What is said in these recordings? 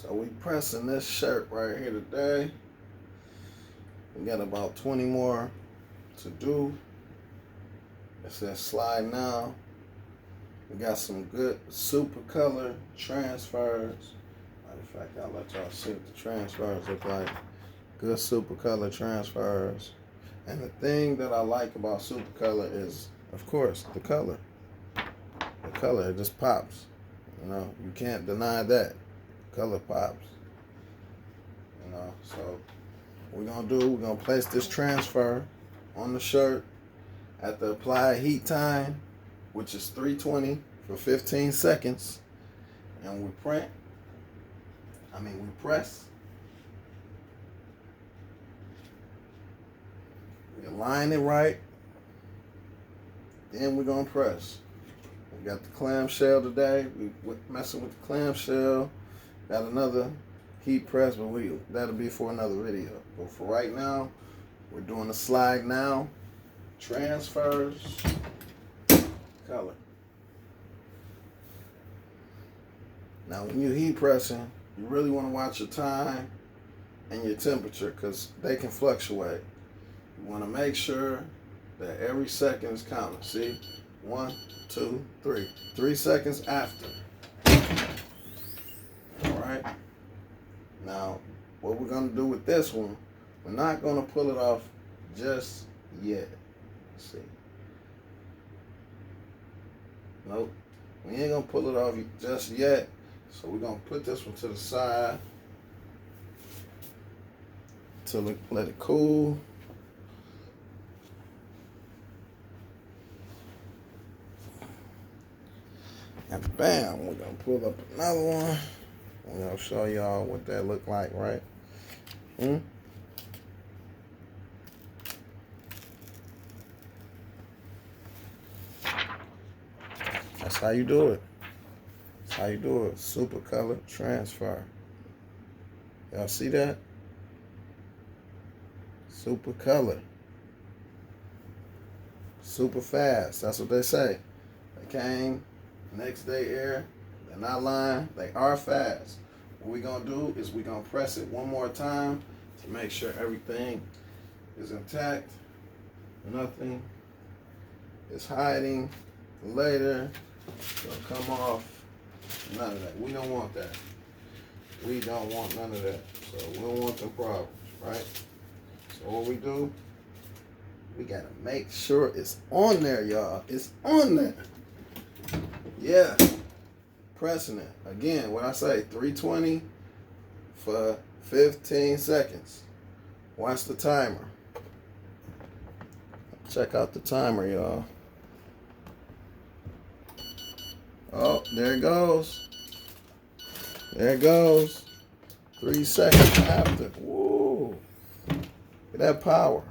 So we pressing this shirt right here today. We got about 20 more to do. It says slide now. We got some good super color transfers. Matter of fact, I'll let y'all see what the transfers look like. Good super color transfers. And the thing that I like about super color is, of course, the color. The color, it just pops. You know, you can't deny that. Color pops. You know, so what we're gonna place this transfer on the shirt at the applied heat time, which is 320 for 15 seconds. And we press. We align it right. Then we're gonna press. We got the clamshell today. We messing with the clamshell. Got another heat press, but that'll be for another video. But for right now, we're doing the slide now. Transfers. Color. Now when you're heat pressing, you really want to watch your time and your temperature because they can fluctuate. You want to make sure that every second is counted. See? 1, 2, 3. 3 seconds after. Alright? Now, what we're going to do with this one, we're not going to pull it off just yet. Let's see. Nope. We ain't going to pull it off just yet. So we're going to put this one to the side to let it cool. And bam, we're going to pull up another one. I'm going to show y'all what that look like, right? That's how you do it. That's how you do it. Super color transfer. Y'all see that? Super color. Super fast. That's what they say. They came next day air. They're not lying. They are fast. What we're going to do is we're going to press it one more time to make sure everything is intact. Nothing is hiding later. It'll come off. None of that. We don't want that. We don't want none of that. So we don't want them problems, right? So what we do, we got to make sure it's on there, y'all. It's on there. Yeah. Pressing it. Again, what I say, 320 for 15 seconds. Watch the timer. Check out the timer, y'all. Oh, there it goes. There it goes. 3 seconds after. Woo. Look at that power.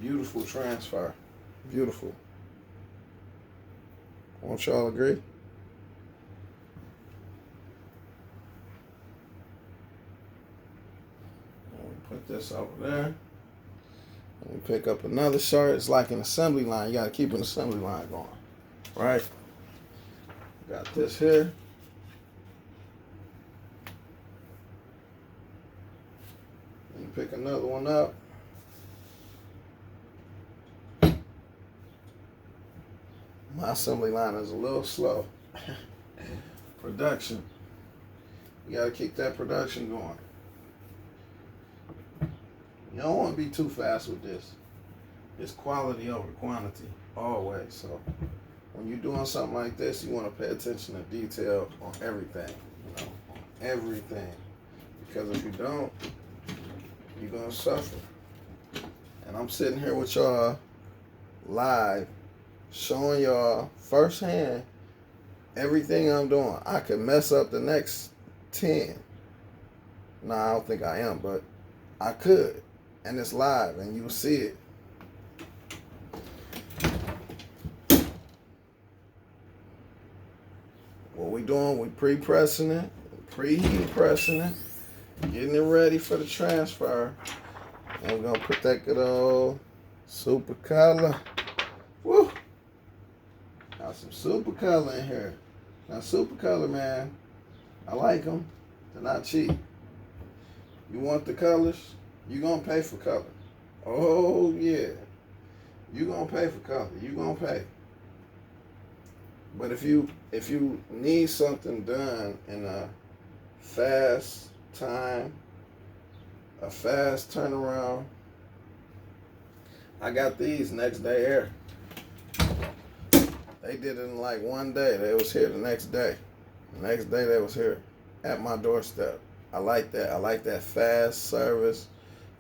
Beautiful transfer. Beautiful. Won't y'all agree? Put this over there. We pick up another shirt. It's like an assembly line. You got to keep an assembly line going. Right? Got this here. You pick another one up. My assembly line is a little slow. Production. You got to keep that production going. You don't want to be too fast with this. It's quality over quantity, always. So when you're doing something like this, you want to pay attention to detail on everything. You know, on everything. Because if you don't, you're going to suffer. And I'm sitting here with y'all live, showing y'all firsthand everything I'm doing. I could mess up the next 10. No, I don't think I am, but I could. And it's live, and you'll see it. What we doing, we pre-pressing it, preheat pressing it, getting it ready for the transfer. And we're going to put that good old super color. Woo! Got some super color in here. Now, super color, man, I like them. They're not cheap. You want the colors? You're going to pay for color. Oh, yeah. You're going to pay for color. You're going to pay. But if you need something done in a fast time, a fast turnaround, I got these next day here. They did it in like one day. They was here the next day. The next day they was here at my doorstep. I like that. I like that fast service.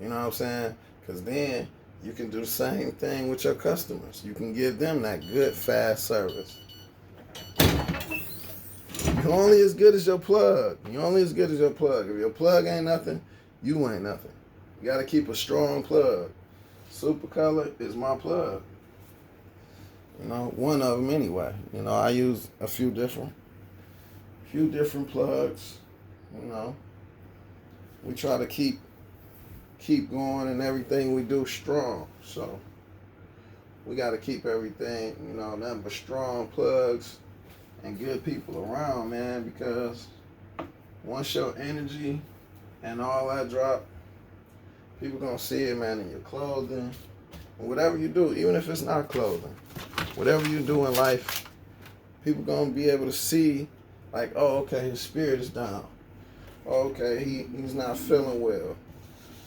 You know what I'm saying? Because then you can do the same thing with your customers. You can give them that good fast service. You're only as good as your plug. You're only as good as your plug. If your plug ain't nothing, you ain't nothing. You got to keep a strong plug. Super Color is my plug. You know, one of them anyway. You know, I use a few different plugs. You know, we try to keep going and everything we do strong. So we got to keep everything, you know, nothing but strong plugs and good people around, man, because once your energy and all that drop, people gonna see it, man, in your clothing. And whatever you do, even if it's not clothing, whatever you do in life, people gonna be able to see, like, oh, okay, his spirit is down. Oh, okay, he's not feeling well.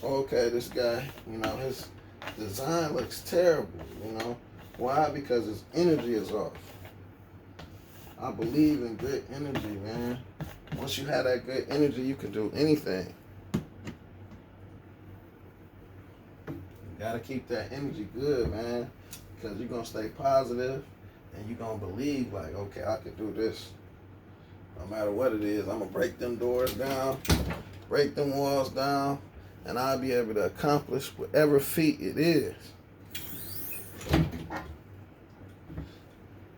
Oh, okay, this guy, you know, his design looks terrible, you know. Why? Because his energy is off. I believe in good energy, man. Once you have that good energy, you can do anything. You gotta keep that energy good, man, because you're gonna stay positive and you're gonna believe, like, okay, I can do this. No matter what it is, I'm gonna break them doors down, break them walls down, and I'll be able to accomplish whatever feat it is.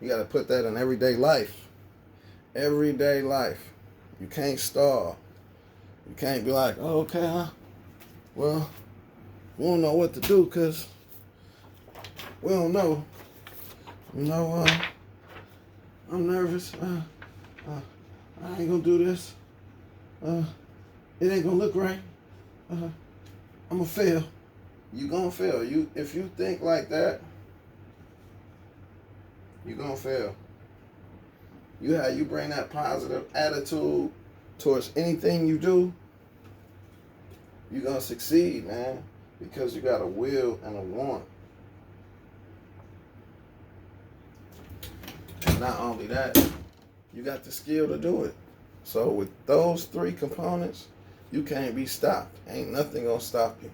You got to put that in everyday life. Everyday life. You can't stall. You can't be like, oh, okay, well, we don't know what to do because we don't know. You know, I'm nervous. I ain't going to do this. It ain't going to look right. I'm going to fail. You going to fail. If you think like that, you're going to fail. You bring that positive attitude towards anything you do, you're going to succeed, man, because you got a will and a want. And not only that, you got the skill to do it. So with those three components, you can't be stopped. Ain't nothing going to stop you.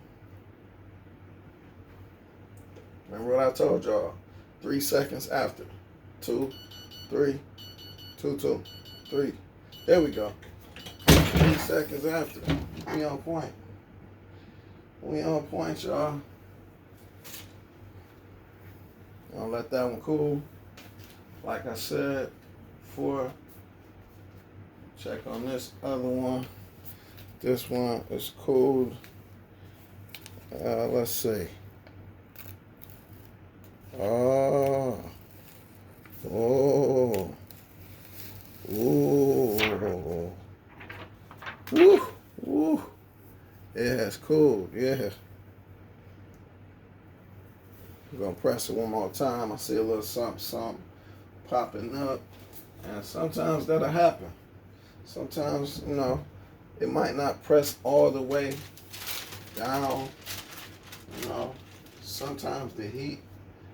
Remember what I told y'all? 3 seconds after. 2, 3, 2, 2, 3. There we go. 3 seconds after. We on point. We on point, y'all. I'll let that one cool. Like I said before, check on this other one. This one is cooled. Let's see. Oh. Woo. Woo. Yeah, it's cool. Yeah. We're going to press it one more time. I see a little something popping up. And sometimes that'll happen. Sometimes, you know, it might not press all the way down. You know, sometimes the heat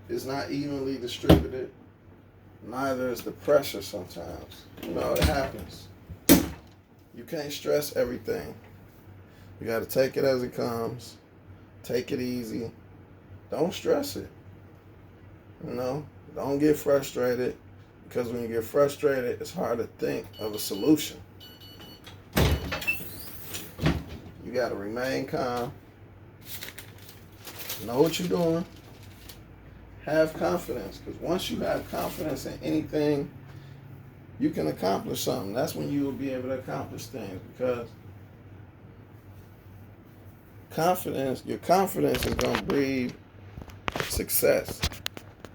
is not evenly distributed. Neither is the pressure sometimes. You know, it happens. You can't stress everything. You got to take it as it comes. Take it easy. Don't stress it. You know, don't get frustrated, because when you get frustrated, it's hard to think of a solution. You got to remain calm. Know what you're doing. Have confidence, because once you have confidence in anything, you can accomplish something. That's when you will be able to accomplish things, because your confidence is going to breed success.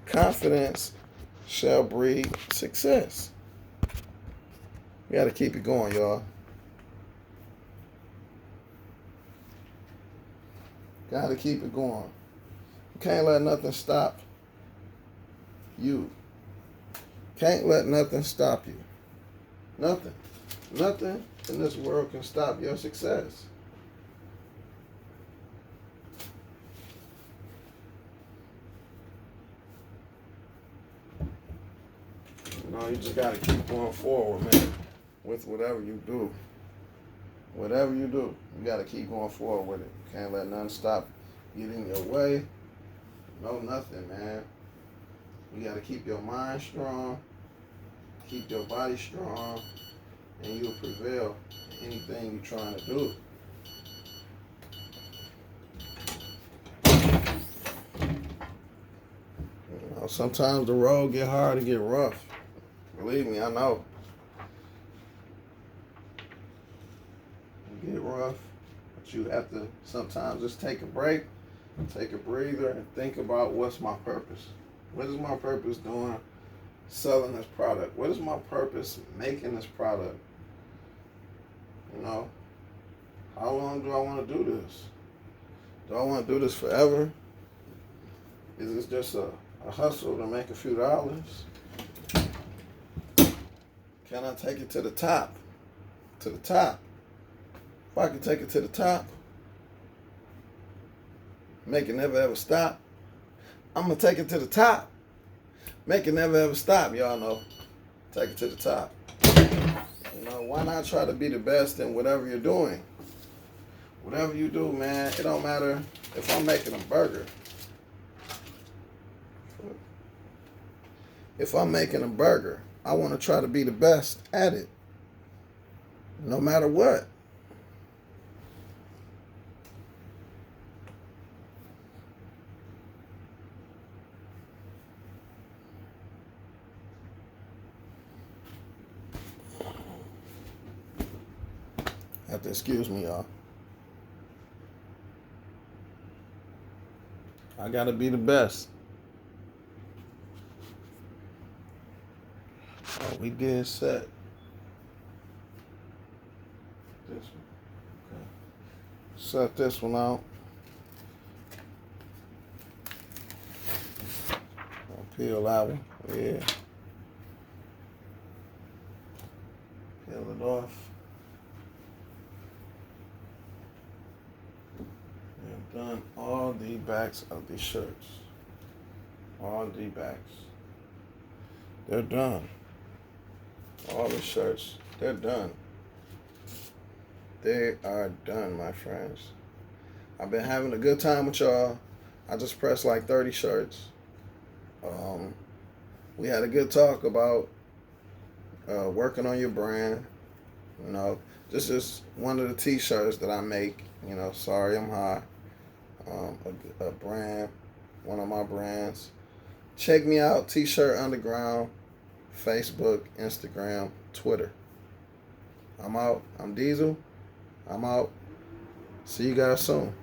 Confidence shall breed success. We got to keep it going, y'all. Got to keep it going. You can't let nothing stop you. Can't let nothing stop you. Nothing. Nothing in this world can stop your success. You know, you just got to keep going forward, man, with whatever you do. Whatever you do, you got to keep going forward with it. Can't let nothing stop getting your way. No, nothing, man. You got to keep your mind strong, keep your body strong, and you'll prevail in anything you're trying to do. You know, sometimes the road get hard and get rough. Believe me, I know. It get rough, but you have to sometimes just take a break, take a breather, and think about what's my purpose. What is my purpose doing selling this product? What is my purpose making this product? You know, how long do I want to do this? Do I want to do this forever? Is this just a hustle to make a few dollars? Can I take it to the top? To the top. If I can take it to the top, make it never ever stop, I'm going to take it to the top. Make it never ever stop, y'all know. Take it to the top. You know, why not try to be the best in whatever you're doing? Whatever you do, man, it don't matter if I'm making a burger. If I'm making a burger, I want to try to be the best at it. No matter what. Have to excuse me, y'all. I gotta be the best. Oh, we did set this one. Okay. Set this one out. I'll peel that one. Yeah. Peel it off. I've done all the backs of the shirts. All the backs. They're done. All the shirts, they're done. They are done, my friends. I've been having a good time with y'all. I just pressed like 30 shirts. We had a good talk about working on your brand. You know, this is one of the t-shirts that I make. You know, sorry I'm high. A brand, one of my brands. Check me out, T-Shirt Underground, Facebook, Instagram, Twitter. I'm out. I'm Diesel. I'm out. See you guys soon.